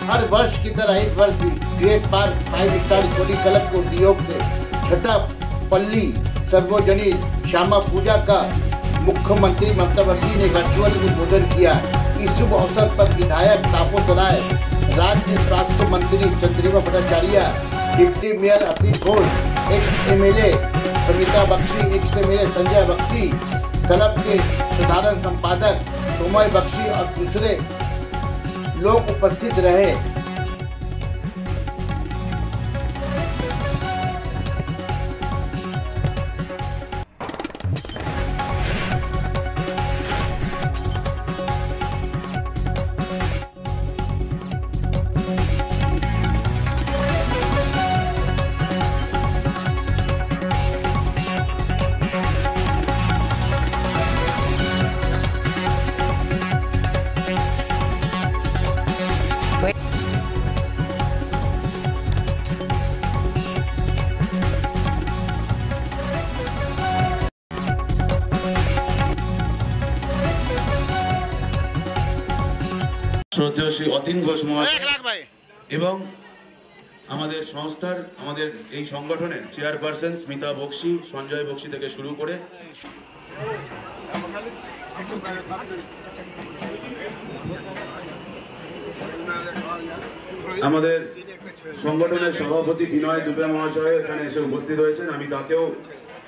हर वर्ष की तरह इस वर्ष भी great park 5 star economic club को सहयोग से छठा पल्ली सर्वजनीन श्यामा पूजा का मुख्यमंत्री ममता बनर्जी ने वर्चुअल उद्बोधन किया। इस शुभ अवसर पर विधायक तापस राय, राज्य स्वास्थ्य मंत्री Chandrima Bhattacharya, deputy mayor Atique Ghosh, ex MLA Samita Bakshi, ex MLA Sanjay Bakshi, club के साधारण संपादक सोमय बख्शी और दूसरे लोग उपस्थित रहे। শ্রদ্ধেয় শ্রী অতীন ঘোষ মহাশয় এবং আমাদের সংস্থার আমাদের এই সংগঠনের চেয়ারপারসন স্মিতা বক্সি, সঞ্জয় বক্সি থেকে শুরু করে আমাদের সংগঠনের সভাপতি বিনয় দুবে মহাশয় এখানে এসে উপস্থিত হয়েছেন। আমি তাকেও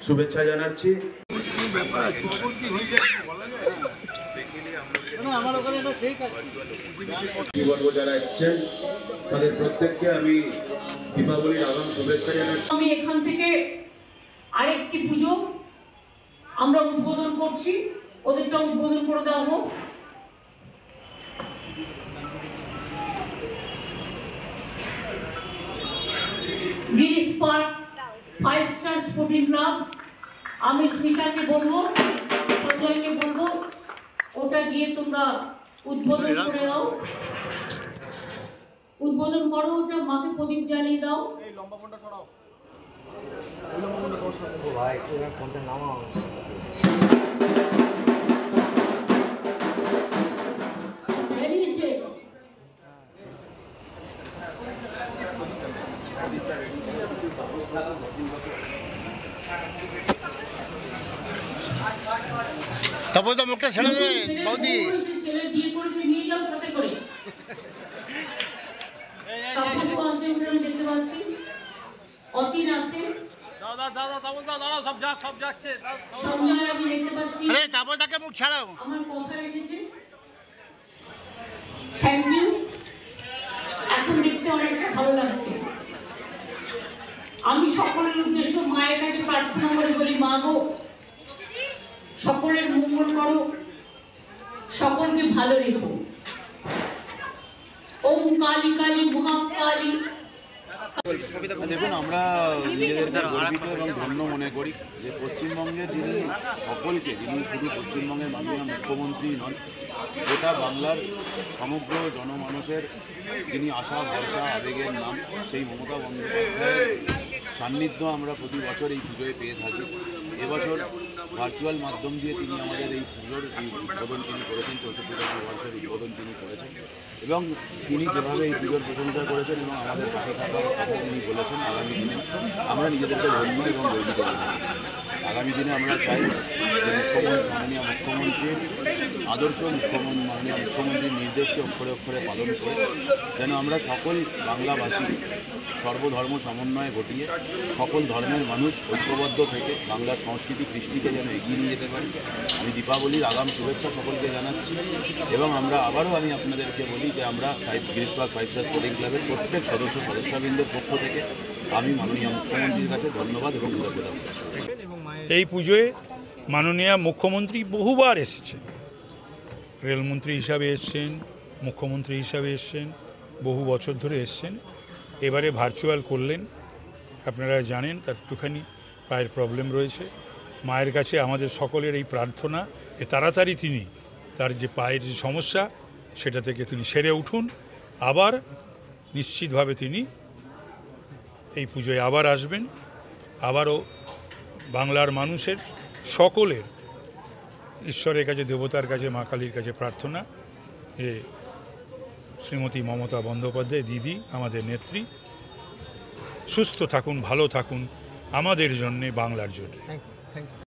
শুভেচ্ছা জানাচ্ছি। যারা এসেছেন তাদের প্রত্যেককে আমি দীপাবলির আগাম শুভেচ্ছা জানাচ্ছি। আমি এখান থেকে আরেকটি পুজো আমরা উদ্বোধন করছি, ওদেরটা উদ্বোধন করে দেওয়া হোক। Girish park 5 star sporting club, আমি স্মিতাকে বলবো, সঞ্জয়কে বলবো ওটা গিয়ে তোমরা উদ্বোধন করে দাও, উদ্বোধন করো, ওটা মাকে প্রদীপ জ্বালিয়ে দাও। এই লম্বা ফোনটা সরাও, এই লম্বা ফোনটা সরাও ভাই, একটু ফোনটা নামাও। বেরিয়েছে তবে তো মুখটা ছেড়ে দে বৌদি, ছেলে বিয়ে করেছে, নিয়ে যাও সাথে করে। তাপসও আছে, আমি দেখতে পাচ্ছি, অতীন আছে, সব যাচ্ছে, সঞ্জয় আমি দেখতে পাচ্ছি। আরে তাপসদাকে মুখ ছাড়াও, আমার কথা রেখেছে। Thank you. এখন দেখতে অনেকটা ভালো লাগছে। আমি সকলের উদ্দেশ্য মায়ের কাছে প্রার্থনা করে বলি, মা গো সকলের মঙ্গল করো, সকলকে ভালো রেখো। ওম কালী কালী মহাকালী। দেখুন, আমরা নিজেদেরকে গর্বিত এবং ধন্য মনে করি যে পশ্চিমবঙ্গের যিনি সকলকে, যিনি শুধু পশ্চিমবঙ্গের মাননীয় মুখ্যমন্ত্রী নন, গোটা বাংলার সমগ্র জনমানুষের যিনি আশা ভরসা আবেগের নাম, সেই মমতা বন্দ্যোপাধ্যায়ের সান্নিধ্য আমরা প্রতি বছর এই পুজোয় পেয়ে থাকি। এবছর ভার্চুয়াল মাধ্যম দিয়ে তিনি আমাদের এই পুজোর উদ্বোধন তিনি করেছেন, 64তম বর্ষের উদ্বোধন তিনি করেছেন এবং তিনি যেভাবে এই পুজোর প্রশংসা করেছেন এবং আমাদের পাশে থাকার কথা তিনি বলেছেন, আগামী দিনে আমরা নিজেদেরকে ধন্য এবং গর্বিত মনে করছি। আগামী দিনে আমরা চাই যে মাননীয় মুখ্যমন্ত্রীর আদর্শ, মাননীয় মুখ্যমন্ত্রীর নির্দেশকে অক্ষরে অক্ষরে পালন করে যেন আমরা সকল বাংলাভাষী সর্বধর্ম সমন্বয় ঘটিয়ে সকল ধর্মের মানুষ ঐক্যবদ্ধ থেকে বাংলার সংস্কৃতি কৃষ্টিকে যেন এগিয়ে নিয়ে যেতে পারি। আমি দীপাবলির আগাম শুভেচ্ছা সকলকে জানাচ্ছি এবং আমরা আবারও আমি আপনাদেরকে বলি যে আমরা গিরিশ পার্ক 5 স্টার স্পোর্টিং ক্লাবের প্রত্যেক সদস্যবৃন্দের পক্ষ থেকে আমি মাননীয় মুখ্যমন্ত্রীর কাছে ধন্যবাদ এবং কৃতজ্ঞতা প্রকাশ করছি। এই পুজোয় মাননীয় মুখ্যমন্ত্রী বহুবার এসেছেন, রেলমন্ত্রী হিসাবে এসছেন, মুখ্যমন্ত্রী হিসাবে এসছেন, বহু বছর ধরে এসছেন। এবারে ভার্চুয়াল করলেন, আপনারা জানেন তার একটুখানি পায়ের প্রবলেম রয়েছে। মায়ের কাছে আমাদের সকলের এই প্রার্থনা যে তাড়াতাড়ি তিনি তার যে পায়ের যে সমস্যা সেটা থেকে তিনি সেরে উঠুন, আবার নিশ্চিতভাবে তিনি এই পুজোয় আবার আসবেন। আবারও বাংলার মানুষের সকলের ঈশ্বরের কাছে, দেবতার কাছে, মা কালীর কাছে প্রার্থনা যে শ্রীমতী মমতা বন্দ্যোপাধ্যায় দিদি, আমাদের নেত্রী, সুস্থ থাকুন, ভালো থাকুন, আমাদের জন্যে, বাংলার জন্যে।